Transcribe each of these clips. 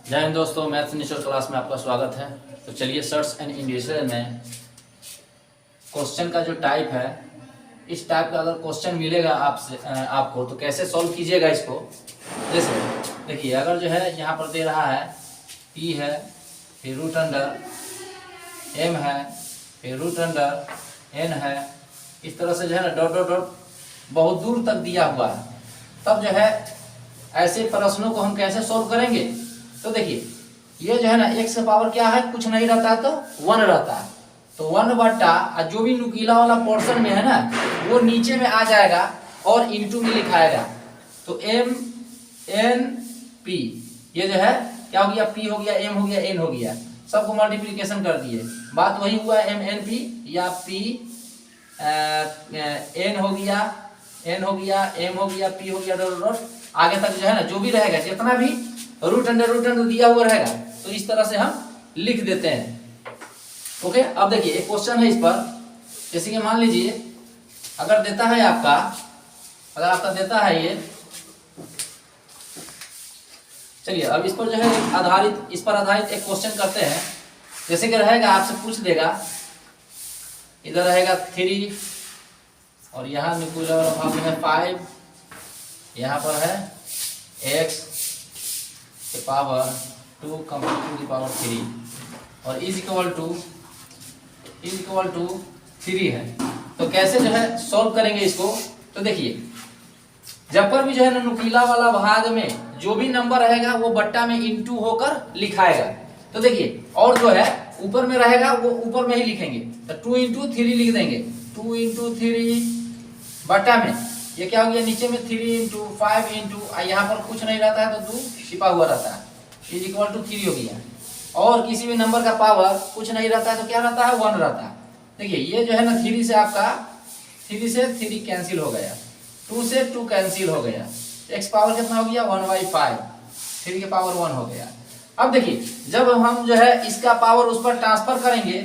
जय हिंद दोस्तों, maths English class में आपका स्वागत है। तो चलिए सर्च एंड इंग्लिश में क्वेश्चन का जो टाइप है, इस टाइप का अगर क्वेश्चन मिलेगा आपको तो कैसे सॉल्व कीजिएगा इसको। जैसे देखिए, अगर जो है यहाँ पर दे रहा है p है, फिर रूट अंडर m है, फिर रूट अंडर n है, इस तरह से जो है ना डॉट डॉट डॉट बहुत दूर तक दिया हुआ है, तब जो है ऐसे प्रश्नों को हम कैसे सॉल्व करेंगे। तो देखिए, ये जो है ना x का पावर क्या है, कुछ नहीं रहता है तो 1 रहता है, तो 1 बट्टा जो भी नुकीला वाला पोर्शन में है ना वो नीचे में आ जाएगा और इनटू में लिखाएगा। तो m n p, ये जो है क्या हो गया, p हो गया, m हो गया, n हो गया, सबको मल्टीप्लिकेशन कर दिए, बात वही हुआ m n p या p n हो गया, m हो गया, p हो गया, डॉट डॉट आगे तक जो है ना जो भी रहेगा, जितना भी रूट अंडर दिया हुआ रहेगा, तो इस तरह से हम लिख देते हैं। ओके, अब देखिए एक क्वेश्चन है इस पर, जैसे कि मान लीजिए अगर देता है आपका, अगर आपका देता है ये, चलिए अब इस पर जो है इस पर आधारित एक क्वेश्चन करते हैं। जैसे कि रहेगा, आपसे पूछ देगा, इधर रहेगा 3 और यहाँ न्यूक्लियर भाग में 5, यहाँ पर है x के power 2 complete to the power 3 और इज इक्वल टू 3 है। तो कैसे जो है सॉल्व करेंगे इसको। तो देखिए, जब पर भी जो है ना नुकीला वाला भाग में जो भी नंबर रहेगा वो बट्टा में इनटू होकर लिखाएगा। तो देखिए, और जो है ऊपर में रहेगा वो ऊपर में ही लिखेंगे, तो 2 इंटू 3 लिख देंगे, 2 इंटू 3 बट्टा में ये क्या हो गया, नीचे में 3 इंटू 5 इंटू, यहाँ पर कुछ नहीं रहता है तो 2 छिपा हुआ रहता है, इज इक्वल टू 3 हो गया। और किसी भी नंबर का पावर कुछ नहीं रहता है तो क्या रहता है, 1 रहता है। देखिए ये जो है ना 3 से आपका 3 से 3 कैंसिल हो गया, 2 से 2 कैंसिल हो गया, x पावर कितना हो गया, 1/5, 3 के पावर 1 हो गया। अब देखिए, जब हम जो है इसका पावर उस पर ट्रांसफर करेंगे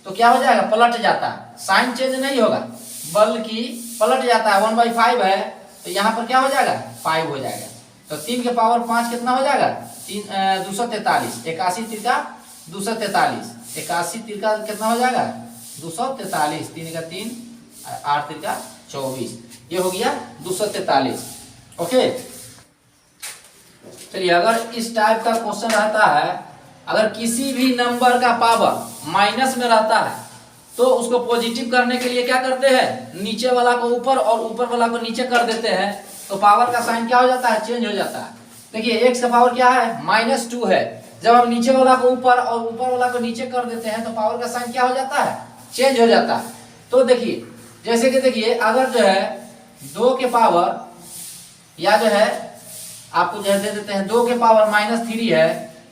तो क्या हो जाएगा, पलट जाता है, साइन चेंज नहीं होगा बल्कि पलट जाता है। 1/5 है तो यहाँ पर क्या हो जाएगा, 5 हो जाएगा। तो 3 के पावर 5 कितना हो जाएगा, 243, 81 तिरका 243, 81 तिरका कितना हो जाएगा, 243, 3 का 3, 8 तिरका 24, ये हो गया 243। ओके, चलिए अगर इस टाइप का क्वेश्चन रहता है, अगर किसी भी नंबर का पावर माइनस में रहता है तो उसको पॉजिटिव करने के लिए क्या करते हैं, नीचे वाला को ऊपर और ऊपर वाला को नीचे कर देते हैं, तो पावर का साइन क्या हो जाता है, चेंज हो जाता है। देखिए x का पावर क्या है, -2 है, जब हम नीचे वाला को ऊपर और ऊपर वाला को नीचे कर देते हैं तो पावर का साइन क्या हो जाता है, चेंज हो जाता है। तो देखिए, जैसे कि देखिए, अगर जो है 2 के पावर, या जो है आपको जो है दे देते हैं 2 के पावर -3 है,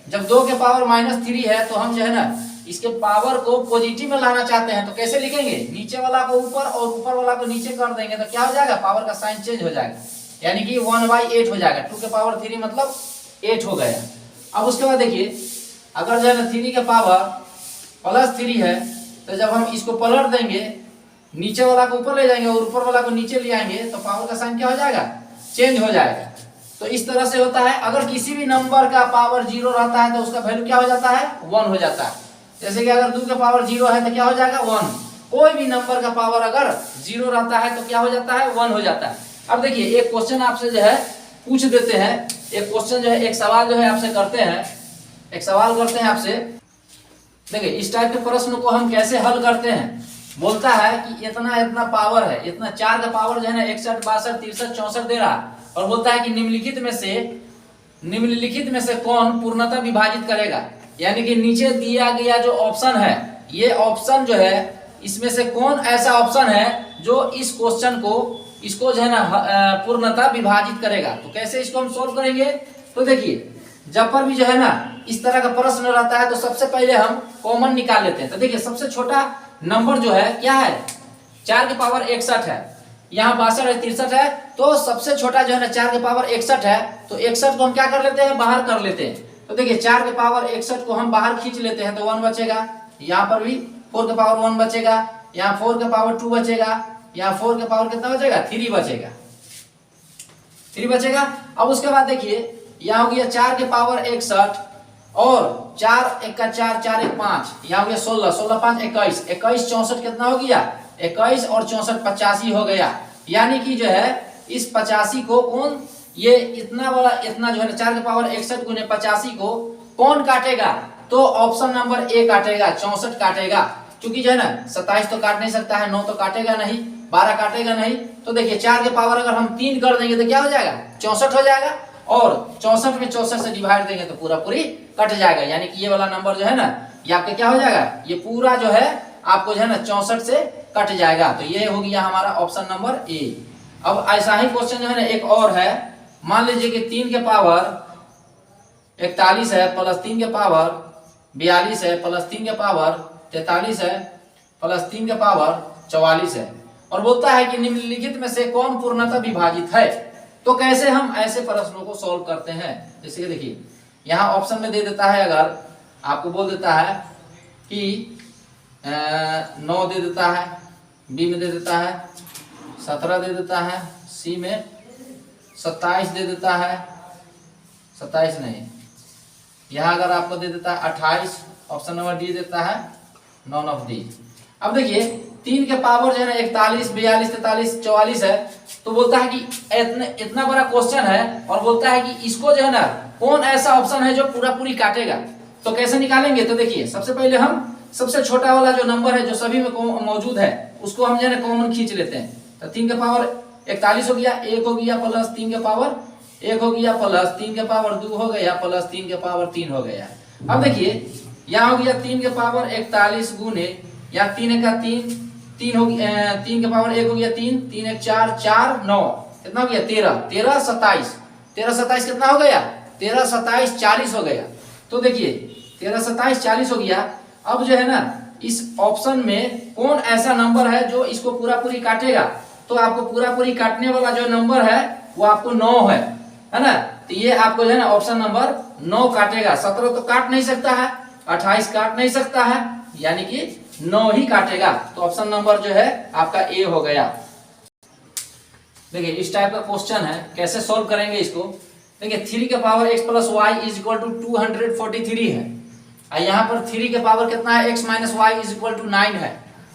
जब 2 के पावर -3 है तो हम जो है ना इसके पावर को पॉजिटिव में लाना चाहते हैं, तो कैसे लिखेंगे, नीचे वाला को ऊपर और ऊपर वाला को नीचे कर देंगे, तो क्या हो जाएगा, पावर का साइन चेंज हो जाएगा, यानी कि 1/8 हो जाएगा। 2 के पावर 3 मतलब 8 हो गया। अब उसके बाद देखिए, अगर जो है ना 3 के पावर +3 है, तो जब हम इसको पलट देंगे, नीचे वाला को ऊपर ले जाएंगे और ऊपर वाला को नीचे ले आएंगे, तो पावर का साइन क्या हो जाएगा, चेंज हो जाएगा। तो इस तरह से होता है। अगर किसी भी नंबर का पावर 0 रहता है तो उसका वैल्यू क्या हो जाता है, 1 हो जाता है। जैसे कि अगर 2 का पावर 0 है तो क्या हो जाएगा, 1। कोई भी नंबर का पावर अगर 0 रहता है तो क्या हो जाता है, 1 हो जाता है। अब देखिए, एक क्वेश्चन आपसे जो है पूछ देते हैं, एक क्वेश्चन जो है, एक सवाल जो है आपसे करते हैं, एक सवाल करते हैं आपसे। देखिए, इस टाइप के प्रश्न को हम कैसे हल करते हैं। बोलता है कि इतना इतना पावर है, इतना 4 का पावर जो है ना 61, 62, 63, 64 दे रहा है, और बोलता है कि निम्नलिखित में से कौन पूर्णतः विभाजित करेगा, यानी कि नीचे दिया गया जो ऑप्शन है, ये ऑप्शन जो है इसमें से कौन ऐसा ऑप्शन है जो इस क्वेश्चन को, इसको जो है ना पूर्णतः विभाजित करेगा। तो कैसे इसको हम सोल्व करेंगे। तो देखिए, जब पर भी जो है ना इस तरह का प्रश्न रहता है तो सबसे पहले हम कॉमन निकाल लेते हैं। तो देखिए, सबसे छोटा नंबर जो है क्या है, 4 के पावर 61 है, यहाँ 62 है, 63 है, तो सबसे छोटा जो है ना 4 के पावर 61 है, तो 61 को हम क्या कर लेते हैं, बाहर कर लेते हैं। तो देखिए, 4 के पावर 61 को हम बाहर खींच लेते हैं तो 1 बचेगा, यहाँ पर भी 4 के पावर 1 बचेगा, यहाँ 4 के पावर 2 बचेगा, यहाँ 4 के पावर कितना बचेगा, 3 बचेगा, 3 बचेगा। अब उसके बाद देखिए, यहाँ हो गया 4 के पावर 61 और 4 1 का 4, 4 1 5, यहाँ हो गया 16, 16 5 21, 21 64 कितना हो गया 21 और 64 85 हो गया। यानी कि जो है इस 85 को कौन, ये इतना वाला इतना जो है 4 के पावर 61 गुने 85 को कौन काटेगा, तो ऑप्शन नंबर ए काटेगा, 64 काटेगा। क्योंकि जो है ना 27 तो काट नहीं सकता है, 9 तो काटेगा नहीं, 12 काटेगा नहीं। तो देखिए 4 के पावर अगर हम 3 कर देंगे तो क्या हो जाएगा 64 हो जाएगा, और 64 में 64 से डिवाइड देंगे तो पूरा पूरी कट जाएगा। यानी कि ये वाला नंबर जो है ना ये आपका क्या हो जाएगा, ये पूरा जो है आपको जो है ना 64 से कट जाएगा। तो ये हो गया हमारा ऑप्शन नंबर ए। अब ऐसा ही क्वेश्चन जो है ना एक और है, मान लीजिए कि 3 के पावर 41 है प्लस 3 के पावर 42 है प्लस 3 के पावर 43 है प्लस 3 के पावर 44 है, और बोलता है कि निम्नलिखित में से कौन पूर्णतः विभाजित है। तो कैसे हम ऐसे प्रश्नों को सॉल्व करते हैं, जैसे कि देखिए यहाँ ऑप्शन में दे देता है, अगर आपको बोल देता है कि 9 दे देता है, बी में दे देता है 17 दे देता है, सी में 27 दे देता है, 27 नहीं, यहाँ अगर आपको दे देता है 28, ऑप्शन नंबर डी देता है नॉन ऑफ डी। अब देखिए 3 के पावर जो है ना 41 42 43 44 है, तो बोलता है कि इतना बड़ा क्वेश्चन है और बोलता है कि इसको जो है ना कौन ऐसा ऑप्शन है जो पूरा पूरी काटेगा। तो कैसे निकालेंगे, तो देखिए सबसे पहले हम सबसे छोटा वाला जो नंबर है जो सभी में मौजूद है उसको हम जो है ना कॉमन खींच लेते हैं। तो 3 के पावर 41 हो गया, 1 हो गया प्लस 3 के पावर 1 हो गया प्लस 3 के पावर 2 हो गया प्लस 3 के पावर 3 हो गया। अब देखिए यहाँ हो गया 3 के पावर 41 गुने, या 3 1 का 3, 3 हो गया 3 के पावर 1 हो गया 3, 3 1 4, 4 9 कितना हो गया 13, 13 27, 13 27 कितना हो गया 13 27 40 हो गया। तो देखिए 13 27 40 हो गया। अब जो है ना इस ऑप्शन में कौन ऐसा नंबर है जो इसको पूरा पूरी काटेगा, तो आपको पूरा पूरी काटने वाला जो नंबर है वो आपको 9 है ना। तो ये आपको जो है ना ऑप्शन नंबर 9 काटेगा। 17 तो काट नहीं सकता है, 28 काट नहीं सकता है, यानी कि 9 ही काटेगा। तो ऑप्शन नंबर जो है आपका ए हो गया। देखिए इस टाइप का क्वेश्चन है, कैसे सॉल्व करेंगे इसको। देखिए 3 के power x plus y is equal to 243 है, और यहाँ पर 3 के पावर कितना है x minus y is equal to 9 है।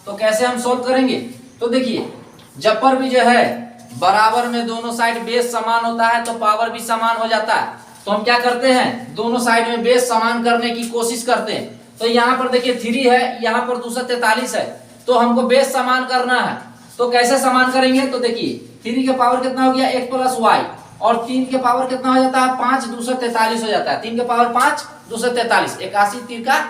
तो कैसे हम सॉल्व करेंगे, तो देखिए जब पर भी जो है बराबर में दोनों साइड बेस समान होता है तो पावर भी समान हो जाता है। तो हम क्या करते हैं, दोनों साइड में बेस समान करने की कोशिश करते हैं। तो यहाँ पर देखिए 3 है, यहाँ पर 243 है, तो हमको बेस समान करना है। तो कैसे समान करेंगे, तो देखिए 3 के पावर कितना हो गया x प्लस वाई, और 3 के पावर कितना हो जाता है 5 243 हो जाता है। 3 के पावर 5 243, 81 3 का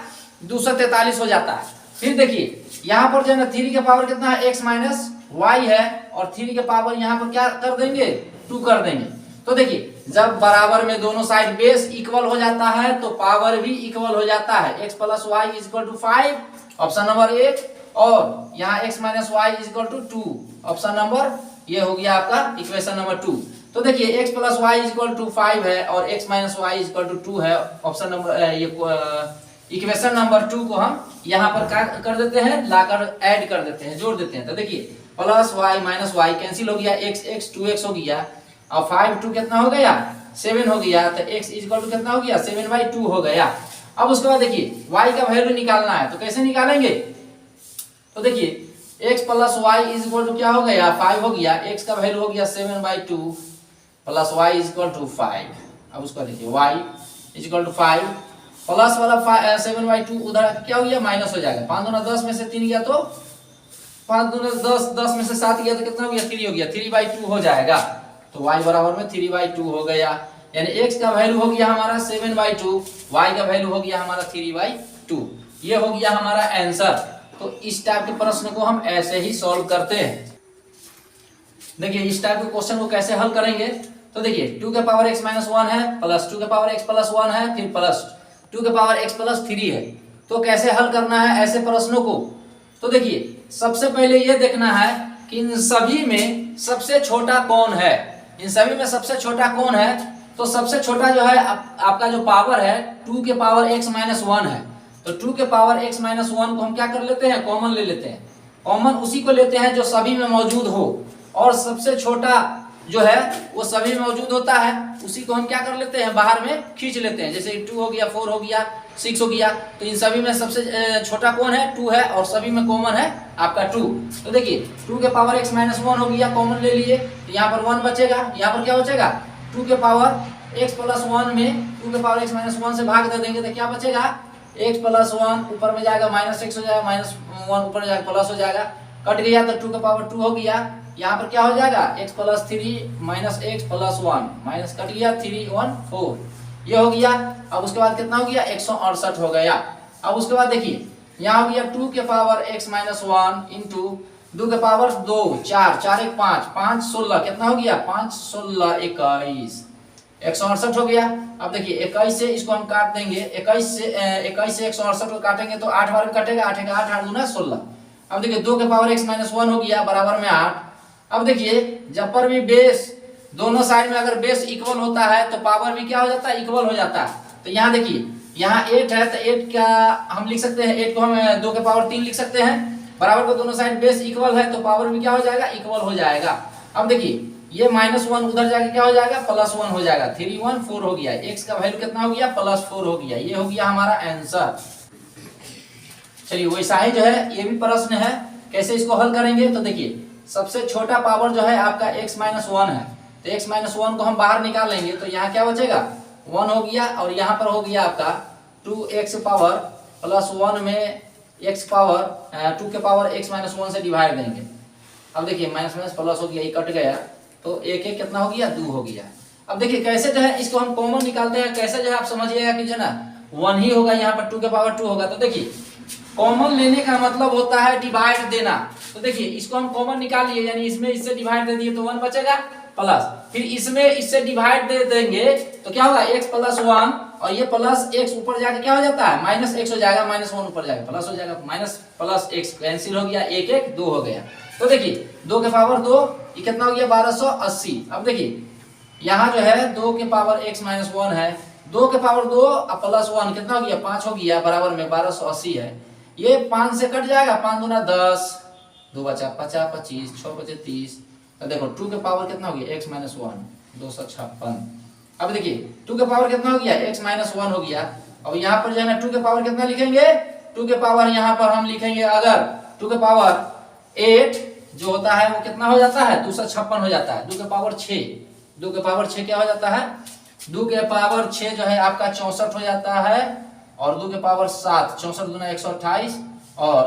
243 हो जाता है। फिर देखिए यहाँ पर जो है ना 3 के पावर कितना है x माइनस वाई है, और 3 के पावर यहाँ पर क्या कर देंगे 2 कर देंगे। तो देखिए जब बराबर में दोनों साइड बेस इक्वल हो जाता है तो पावर भी इक्वल हो जाता है। x plus y is equal to 5, option number 1, और यहाँ x minus y is equal to 2, option number, ये हो गया आपका इक्वेशन नंबर 2। तो देखिए x plus y is equal to 5 है और x minus y is equal to 2 है, ऑप्शन नंबर ये इक्वेशन नंबर 2 को हम यहाँ पर क्या कर देते हैं, लाकर ऐड कर देते हैं, जोड़ देते हैं। तो देखिए plus y minus y cancel हो गया, x x 2x हो गया, और 5 2 कितना हो गया 7 हो गया। तो x इज इक्वल टू कितना हो गया 7/2 हो गया। अब उसके बाद देखिए y का वैल्यू निकालना है, तो कैसे निकालेंगे, तो देखिए x plus y is equal to क्या हो गया 5 हो गया, x का वैल्यू हो गया 7/2 plus y is equal to 5। अब उसका देखिए y is equal to 5 plus वाला 7/2 उधर क्या हो गया माइनस हो जाएगा। 5 दूना 10 में से 3 गया तो 5 दूना 10, 10 में से 7 गया तो कितना हो गया 3 हो गया, 3/2 हो जाएगा। तो y बराबर में 3/2 हो गया, यानी x का वैल्यू हो गया हमारा 7/2, y का वैल्यू हो गया हमारा 3/2। ये हो गया हमारा आंसर। तो इस टाइप के प्रश्न को हम ऐसे ही सॉल्व करते हैं। देखिए इस टाइप के क्वेश्चन को कैसे हल करेंगे, तो देखिए 2 के पावर x माइनस 1 है, प्लस 2 के पावर x प्लस 1 है, फिर प्लस 2 के पावर x प्लस 3 है। तो कैसे हल करना है ऐसे प्रश्नों को, तो देखिए सबसे पहले ये देखना है कि इन सभी में सबसे छोटा कौन है, इन सभी में सबसे छोटा कौन है। तो सबसे छोटा जो है आपका जो पावर है 2 के पावर x माइनस 1 है। तो 2 के पावर x माइनस 1 को हम क्या कर लेते हैं, कॉमन ले लेते हैं। कॉमन उसी को लेते हैं जो सभी में मौजूद हो, और सबसे छोटा जो है वो सभी में मौजूद होता है, उसी को हम क्या कर लेते हैं, बाहर में खींच लेते हैं। जैसे 2 हो गया, 4 हो गया, 6 हो गया, तो इन सभी में सबसे छोटा कौन है, 2 है, और सभी में कॉमन है आपका 2। तो देखिए 2 के पावर x माइनस 1 हो गया, कॉमन ले लिए, तो यहाँ पर 1 बचेगा, यहाँ पर क्या बचेगा, 2 के पावर x प्लस 1 में 2 के पावर x माइनस 1 से भाग दे देंगे तो क्या बचेगा, x प्लस 1 ऊपर में जाएगा माइनस x हो जाएगा, माइनस 1 ऊपर जाएगा प्लस हो जाएगा, कट गया तो 2 के पावर 2 हो गया। यहाँ पर क्या हो जाएगा, x plus 3 minus x plus 1, minus cut गया, 3 1 4, ये हो गया। अब उसके बाद कितना हो गया, 168 हो गया। अब उसके बाद देखिए यहाँ हो गया 2 के पावर x माइनस 1 इंटू 2 के पावर 2, 4 4 1 5 5 16, कितना हो गया, 5 16 21, 168 हो गया। अब देखिए 21 से इसको हम काट देंगे, 21 से 168 को काटेंगे तो 8 बार कटेगा, 8 का 8 8 दूना 16। अब देखिए 2 के पावर x माइनस 1 हो गया बराबर में 8। अब देखिए जब पर भी बेस दोनों साइड में अगर बेस इक्वल होता है तो पावर भी क्या हो जाता है, इक्वल हो जाता है। तो यहाँ देखिए यहाँ 8 है तो 8 का हम लिख सकते हैं, 8 को हम 2 के पावर 3 लिख सकते हैं, बराबर को दोनों साइड बेस इक्वल है तो पावर भी क्या हो जाएगा, इक्वल हो जाएगा। अब देखिए ये माइनस 1 उधर जाके क्या हो जाएगा, प्लस 1 हो जाएगा, 3 1 4 हो गया, x का वैल्यू कितना हो गया, प्लस 4 हो गया। ये हो गया हमारा आंसर। चलिए वैसा ही जो है ये भी प्रश्न है, कैसे इसको हल करेंगे, तो देखिए सबसे छोटा पावर जो है आपका x माइनस 1 है, तो x माइनस 1 को हम बाहर निकाल लेंगे तो यहाँ क्या बचेगा, 1 हो गया, और यहाँ पर हो गया आपका 2x पावर प्लस 1 में x पावर 2 के पावर x माइनस 1 से डिवाइड देंगे। अब देखिए माइनस माइनस प्लस हो गया, ये कट गया, तो एक एक कितना हो गया, 2 हो गया। अब देखिए कैसे जो है इसको हम कॉमन निकालते हैं, कैसे जो है आप समझिएगा कि जो ना 1 ही होगा, यहाँ पर 2 के पावर 2 होगा। तो देखिए कॉमन लेने का मतलब होता है डिवाइड देना। तो देखिए इसको हम कॉमन निकाल लिए, यानी इसमें इससे डिवाइड दे दिए तो 1 बचेगा, प्लस फिर इसमें इससे डिवाइड दे देंगे तो क्या होगा, x प्लस 1, और ये प्लस x ऊपर जाके क्या हो जाता है, माइनस x हो जाएगा, माइनस 1 ऊपर जाएगा प्लस हो जाएगा, माइनस प्लस x कैंसिल हो गया, 1 1 2 हो गया। तो देखिए 2 के पावर 2 ये कितना हो गया, 1280। अब देखिए यहाँ जो है 2 के पावर x माइनस 1 है, 2 के पावर 2 प्लस 1 कितना हो गया, 5 हो गया, बराबर में 1280 है। ये 5 से कट जाएगा, 5 दूना 10, 2 बचा 50 25, 6 बचे 30। तो देखो 2 के पावर कितना हो गया, x माइनस 1 256। अब देखिए 2 के पावर कितना हो गया, x माइनस 1 हो गया। अब यहाँ पर जो है ना 2 के पावर कितना लिखेंगे, 2 के पावर यहाँ पर हम लिखेंगे, अगर 2 के पावर 8 जो होता है वो कितना हो जाता है, 256 हो जाता है। 2 के पावर 6, 2 के पावर 6 क्या हो जाता है, 2 के पावर 6 जो है आपका 64 हो जाता है, और 2 के पावर 7 64 दूना 128, और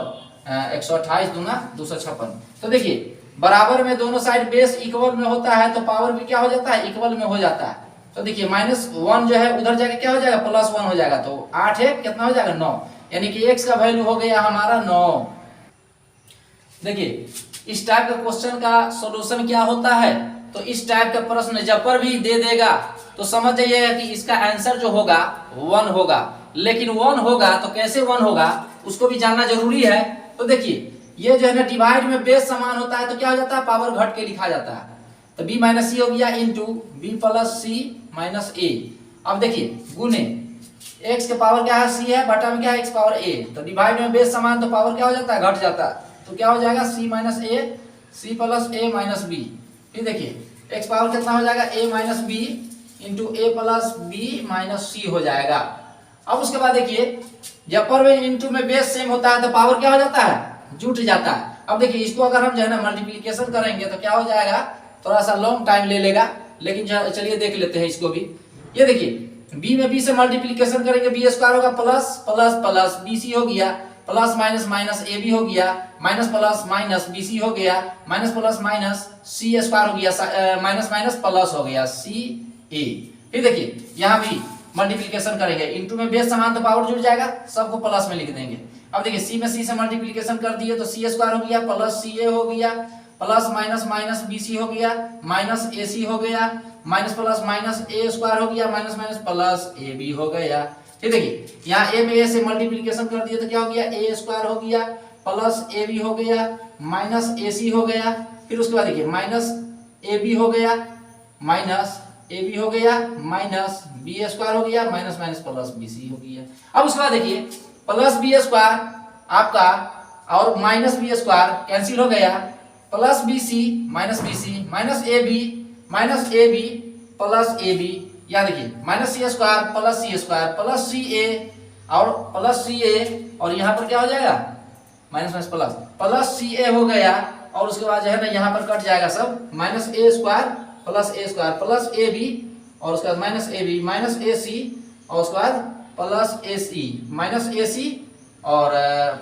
128 दूना 256। तो देखिए बराबर में दोनों साइड बेस इक्वल में होता है तो पावर भी क्या हो जाता है, इक्वल में हो जाता है। तो देखिए माइनस 1 जो है उधर जाके क्या हो जाएगा, प्लस 1 हो जाएगा, तो 8 है कितना हो जाएगा, 9, यानी कि x का वैल्यू हो गया हमारा 9। देखिए इस टाइप का क्वेश्चन का सॉल्यूशन क्या होता है, तो इस टाइप का प्रश्न जब पर भी दे देगा तो समझ जाइएगा कि इसका आंसर जो होगा 1 होगा। लेकिन 1 होगा तो कैसे 1 होगा उसको भी जानना जरूरी है। तो देखिए ये जो है ना डिवाइड में बेस समान होता है तो क्या हो जाता है, पावर घट के लिखा जाता है। तो b माइनस सी हो गया इंटू बी प्लस सी माइनस ए। अब देखिए गुने x के पावर क्या है, c है, बटा में क्या है, x पावर a। तो डिवाइड में बेस समान तो पावर क्या हो जाता है, घट जाता है। तो क्या हो जाएगा, c minus a, c plus a minus b। फिर देखिए x पावर कितना हो जाएगा, a minus b into a plus b minus c हो जाएगा। अब उसके बाद देखिए जब पर इंटू में बेस सेम होता है तो पावर क्या हो जाता है, जुट जाता है। अब देखिए इसको अगर हम जो है ना मल्टीप्लिकेशन करेंगे तो क्या हो जाएगा, थोड़ा सा लॉन्ग टाइम ले लेगा, लेकिन चलिए देख लेते हैं इसको भी। ये देखिए b में b से मल्टीप्लिकेशन करेंगे, b स्क्वायर होगा प्लस प्लस प्लस bc हो गया, प्लस माइनस माइनस ab हो गया, माइनस प्लस माइनस bc हो गया, minus plus minus c square हो गया, माइनस माइनस प्लस हो गया ca। फिर देखिए यहाँ भी मल्टीप्लिकेशन करेंगे, इंटू में बेस समान तो पावर जुड़ जाएगा, सबको प्लस में लिख देंगे। अब देखिए c में c से मल्टीप्लिकेशन कर दिए तो c स्क्वायर हो गया प्लस ca हो गया, प्लस माइनस माइनस bc हो गया, माइनस ac हो गया, minus plus minus a square हो गया, माइनस माइनस प्लस ab हो गया। फिर देखिए यहाँ a में a से मल्टीप्लिकेशन कर दिए तो क्या हो गया, a स्क्वायर हो गया प्लस ab हो गया, माइनस ac हो गया। फिर उसके बाद देखिए माइनस ab हो गया, माइनस ab हो गया, माइनस b स्क्वायर हो गया, माइनस माइनस प्लस bc हो गया। अब उसके बाद देखिए प्लस b स्क्वायर आपका और माइनस b स्क्वायर कैंसिल हो गया, plus bc minus bc minus ab minus a b plus a b, या देखिए minus c square plus c a और प्लस सी ए, और यहाँ पर क्या हो जाएगा माइनस माइनस प्लस सी ए हो गया, और उसके बाद जो है ना यहाँ पर कट जाएगा सब, minus a square plus a b, और उसके बाद minus a b minus a c, और उसके बाद plus A C minus a c, और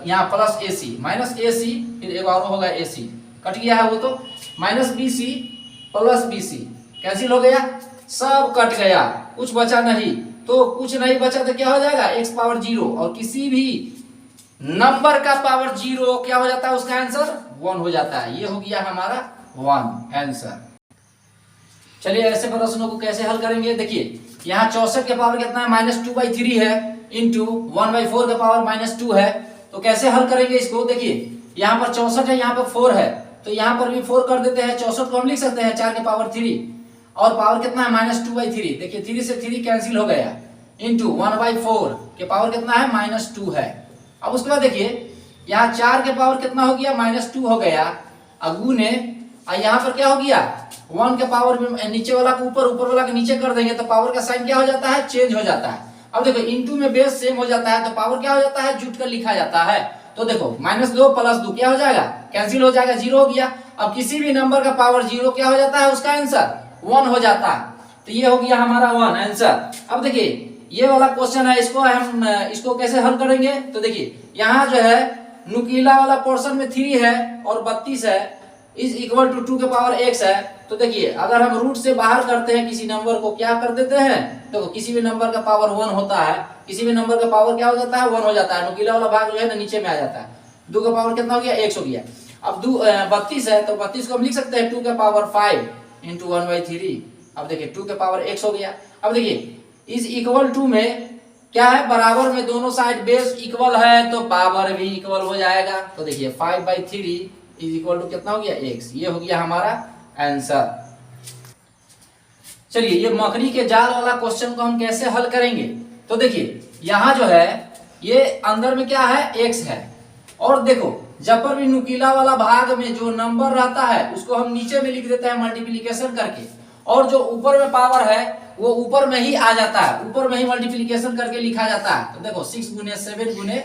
यहाँ plus A C minus a सी, फिर एक और होगा ए सी, कट गया है वो तो, minus b c plus b c, cancel हो गया, सब कट गया, कुछ बचा नहीं, तो कुछ नहीं बचा तो क्या हो जाएगा x पावर 0, और किसी भी नंबर का पावर 0 क्या हो जाता है, उसका आंसर 1 हो जाता है। ये हो गया हमारा 1 आंसर। चलिए ऐसे प्रश्नों को कैसे हल करेंगे, देखिए यहाँ 64 के पावर कितना है -2/3 है, इंटू 1/4 के पावर -2 है, तो कैसे हल करेंगे इसको, देखिए यहाँ पर 64 है, यहाँ पर 4 है, तो यहाँ पर भी 4 कर देते हैं, 64 को हम लिख सकते हैं 4 के पावर 3, और पावर कितना है -2/3, देखिए 3 से 3 कैंसिल हो गया, इंटू 1/4 के पावर कितना है -2 है। अब उसके बाद देखिए यहाँ 4 के पावर कितना हो गया -2 हो गया, अगुने यहाँ पर क्या हो गया 1 के पावर में नीचे वाला को ऊपर, ऊपर वाला को नीचे कर देंगे तो पावर का साइन क्या हो जाता है, चेंज हो जाता है। अब देखो इंटू में बेस सेम हो जाता है तो पावर क्या हो जाता है, जुट कर लिखा जाता है, तो देखो -2 + 2 क्या हो जाएगा, कैंसिल हो जाएगा, 0 हो गया। अब किसी भी नंबर का पावर 0 क्या हो जाता है, उसका आंसर 1 हो जाता है, तो ये हो गया हमारा 1 आंसर। अब देखिए ये वाला क्वेश्चन है, इसको हम इसको कैसे हल करेंगे, तो देखिए यहाँ जो है नुकीला वाला पोर्शन में 3 है और 32 है, इज इक्वल टू 2 के पावर x है, तो देखिए अगर हम रूट से बाहर करते हैं किसी नंबर को, क्या कर देते हैं, देखो किसी भी नंबर का पावर 1 होता है, किसी भी नंबर का पावर क्या हो जाता है, 1 हो जाता है, नुकीला वाला भाग जो है ना नीचे में आ जाता है, 2 का पावर कितना हो गया, x हो गया। अब 32 है तो 32 को हम लिख सकते हैं 2 के पावर 5 इंटू 1/3, अब देखिए 2 के पावर x हो गया। अब देखिए इस इक्वल टू में क्या है, बराबर में दोनों साइड बेस इक्वल है तो पावर भी इक्वल हो जाएगा, तो देखिए 5/3 इज इक्वल टू कितना हो गया, x, ये हो गया हमारा आंसर। चलिए ये मकड़ी के जाल वाला क्वेश्चन को हम कैसे हल करेंगे, तो देखिए यहाँ जो है ये अंदर में क्या है, x है, और देखो जब पर भी नुकीला वाला भाग में जो नंबर रहता है उसको हम नीचे में लिख देते हैं मल्टीप्लिकेशन करके, और जो ऊपर में पावर है वो ऊपर में ही आ जाता है, ऊपर में ही मल्टीप्लिकेशन करके लिखा जाता है, तो देखो 6 × 7 ×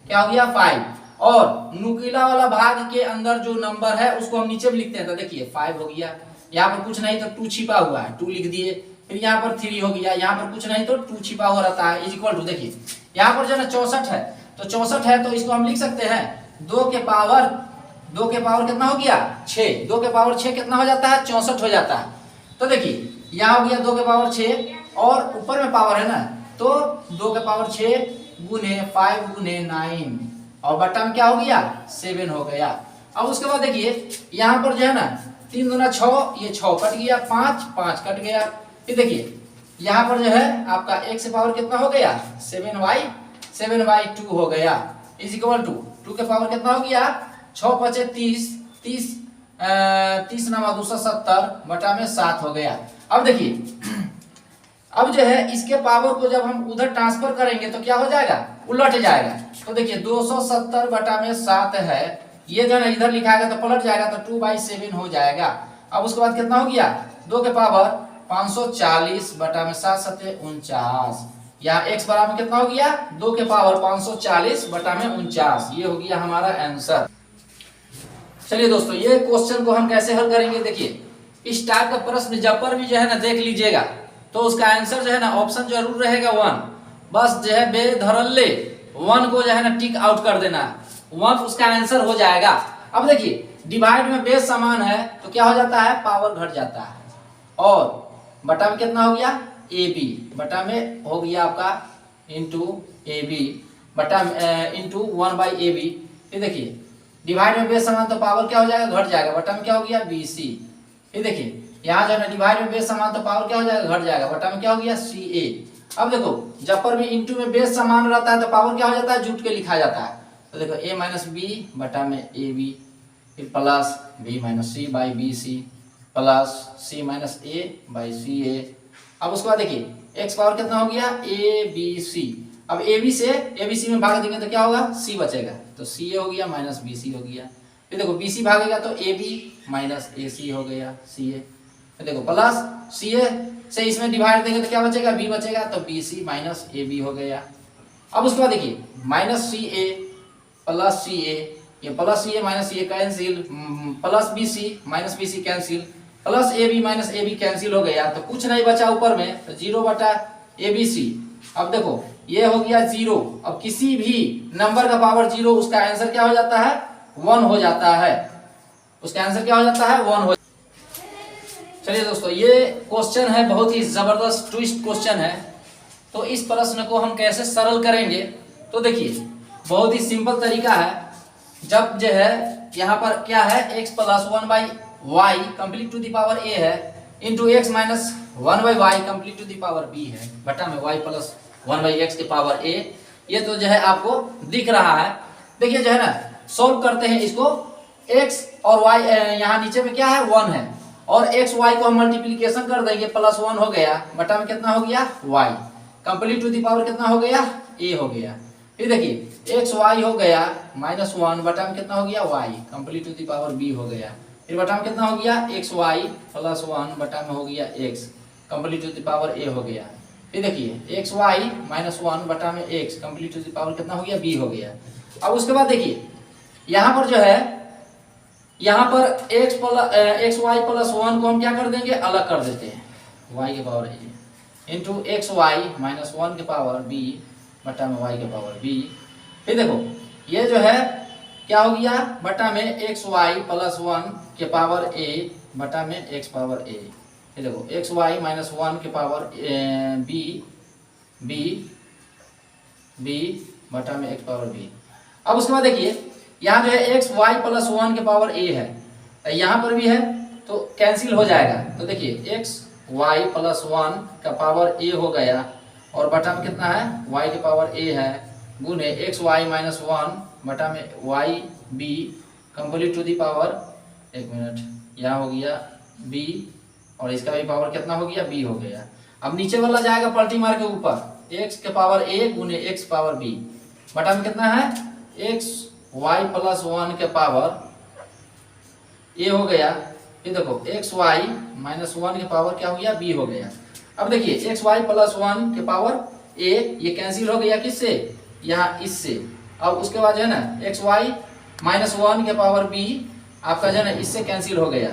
क्या हो गया 5, और नुकीला वाला भाग के अंदर जो नंबर है उसको हम नीचे में लिखते हैं, तो देखिए 5 हो गया, यहाँ पर कुछ नहीं तो 2 छिपा हुआ है, 2 लिख दिए, फिर यहाँ पर 3 हो गया, यहाँ पर कुछ नहीं तो 2 छिपा हुआ रहता है, इज इक्वल टू देखिए यहाँ पर जो है 64 है, तो 64 है तो इसको हम लिख सकते हैं 2 के पावर कितना हो गया 6, 2 के पावर 6 कितना हो जाता है, 64 हो जाता है। तो देखिए यहाँ हो गया 2 के पावर 6 और ऊपर में पावर है ना, तो 2 के पावर 6 × 5 × 9 और बट्टा में क्या हो गया 7 हो गया। अब उसके बाद देखिए यहाँ पर जो है ना 3 × 6, ये 6 कट गया, 5 कट गया, फिर देखिए यहाँ पर जो है आपका x पावर कितना हो गया 7/2 हो गया, इज इक्वल टू 2 के पावर कितना हो गया 6 × 5 = 30 9 270 बटा में 7 हो गया। अब देखिए अब जो है इसके पावर को जब हम उधर ट्रांसफर करेंगे तो क्या हो जाएगा, उलट जाएगा, तो देखिए 270 बटा में 7 है, ये जो है ना इधर लिखाएगा तो पलट जाएगा, तो 2/7 हो जाएगा। अब उसके बाद कितना हो गया 2 के पावर 540 बटा में 7 7 49, यहाँ x बराबर कितना हो गया 2 के पावर 540 बटा में 49, ये हो गया हमारा आंसर। चलिए दोस्तों ये क्वेश्चन को हम कैसे हल करेंगे, देखिए इस टाइप का प्रश्न जब पर भी जो है ना देख लीजिएगा तो उसका आंसर जो है ना ऑप्शन जरूर रहेगा 1, बस जो है बेधड़ल्ले 1 को जो है ना टिक आउट कर देना, 1 उसका आंसर हो जाएगा। अब देखिए डिवाइड में बेस समान है तो क्या हो जाता है, पावर घट जाता है, और बटा में कितना हो गया AB, बटा में हो गया आपका इंटू AB बटा इंटू 1/AB, ये देखिए डिवाइड में बेस समान तो पावर क्या हो जाएगा, घट जाएगा, बटा में क्या हो गया BC, ये देखिए यहाँ जो है ना डिवाइड में बेस समान तो पावर क्या हो जाएगा, घट जाएगा, बटा में क्या हो गया CA। अब देखो जब पर भी इंटू में बेस समान रहता है तो पावर क्या हो जाता है, जुट के लिखा जाता है, तो देखो A - B बटा में AB, फिर plus B - C/BC plus C - A/CA। अब उसके बाद देखिए x पावर कितना हो गया ABC, अब ABC में भाग देंगे तो क्या होगा C बचेगा, तो CA हो गया -BC हो गया, फिर देखो BC भागेगा तो AB - AC हो गया CA, तो देखो प्लस सी ए से इसमें डिवाइड देंगे तो क्या बचेगा, बी बचेगा, तो b c minus a b हो गया। अब उसके बाद देखिए minus c A plus c a, ये plus c a minus c a cancel, plus b c minus b c cancel, plus a b minus a b cancel हो गया, तो कुछ नहीं बचा ऊपर में, तो 0/ABC। अब देखो ये हो गया 0। अब किसी भी नंबर का पावर 0 उसका आंसर क्या हो जाता है, 1 हो जाता है, उसका आंसर क्या हो जाता है, 1 हो। चलिए दोस्तों ये क्वेश्चन है, बहुत ही जबरदस्त ट्विस्ट क्वेश्चन है। तो इस प्रश्न को हम कैसे सरल करेंगे, तो देखिए बहुत ही सिंपल तरीका है। जब जो है यहाँ पर क्या है, x plus 1/y complete to the power a है into x minus 1/y complete to the power b है, बटा में y प्लस 1/x के पावर a। ये तो जो है आपको दिख रहा है। देखिए जो है ना सोल्व करते हैं इसको, x और y यहाँ नीचे में क्या है 1 है, और x y को हम मल्टीप्लीकेशन कर देंगे, प्लस 1 हो गया, बटा में कितना हो गया y complete to the power कितना हो गया a हो गया। फिर देखिए एक्स वाई हो गया माइनस 1, बटा में कितना हो गया y complete to the power b हो गया। फिर बटा में कितना हो गया एक्स वाई प्लस 1, बटा में हो गया x complete to the power a हो गया। फिर देखिए एक्स वाई माइनस 1 बटा में x complete to the power कितना हो गया b हो गया। अब उसके बाद देखिए यहाँ पर जो है, यहाँ पर एक्स वाई प्लस 1 को हम क्या कर देंगे, अलग कर देते हैं, y के power a into x y minus 1 के पावर b बटा में y के पावर b। फिर देखो ये जो है क्या हो गया, बटा में एक्स वाई प्लस 1 के पावर a बटा में x पावर a। फिर देखो एक्स वाई माइनस 1 के पावर b बटा में x पावर b। अब उसके बाद देखिए यहाँ जो है एक्स वाई प्लस 1 के पावर a है, यहाँ पर भी है तो कैंसिल हो जाएगा। तो देखिए एक्स वाई प्लस 1 का पावर a हो गया, और बटा में कितना है y के पावर a है, गुने एक्स वाई माइनस 1 बटा में y b complete to the power, एक मिनट यहाँ हो गया b, और इसका भी पावर कितना हो गया b हो गया। अब नीचे वाला जाएगा पलटी मार के ऊपर, x के पावर a गुने x पावर b बटा में कितना है एक्स वाई प्लस 1 के पावर a हो गया। फिर देखो एक्स वाई माइनस 1 के पावर क्या हो गया b हो गया। अब देखिए एक्स वाई प्लस 1 के पावर a ये कैंसिल हो गया किससे, यहाँ इससे। अब उसके बाद जो है ना एक्स वाई माइनस 1 के पावर b आपका जो है ना इससे कैंसिल हो गया।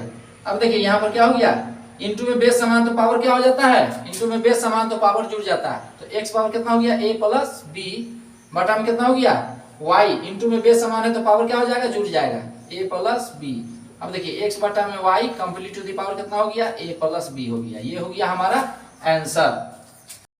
अब देखिए यहाँ पर क्या हो गया, इंटू में बेस समान तो पावर क्या हो जाता है, इंटू में बेस समान तो पावर जुड़ जाता है। तो x पावर कितना हो गया a प्लस b बटा में कितना हो गया y, इंटू में बेस समान है तो पावर क्या हो जाएगा, जुड़ जाएगा a प्लस b। अब देखिए x बटा में y complete to the power कितना हो गया a प्लस b हो गया। ये हो गया हमारा आंसर।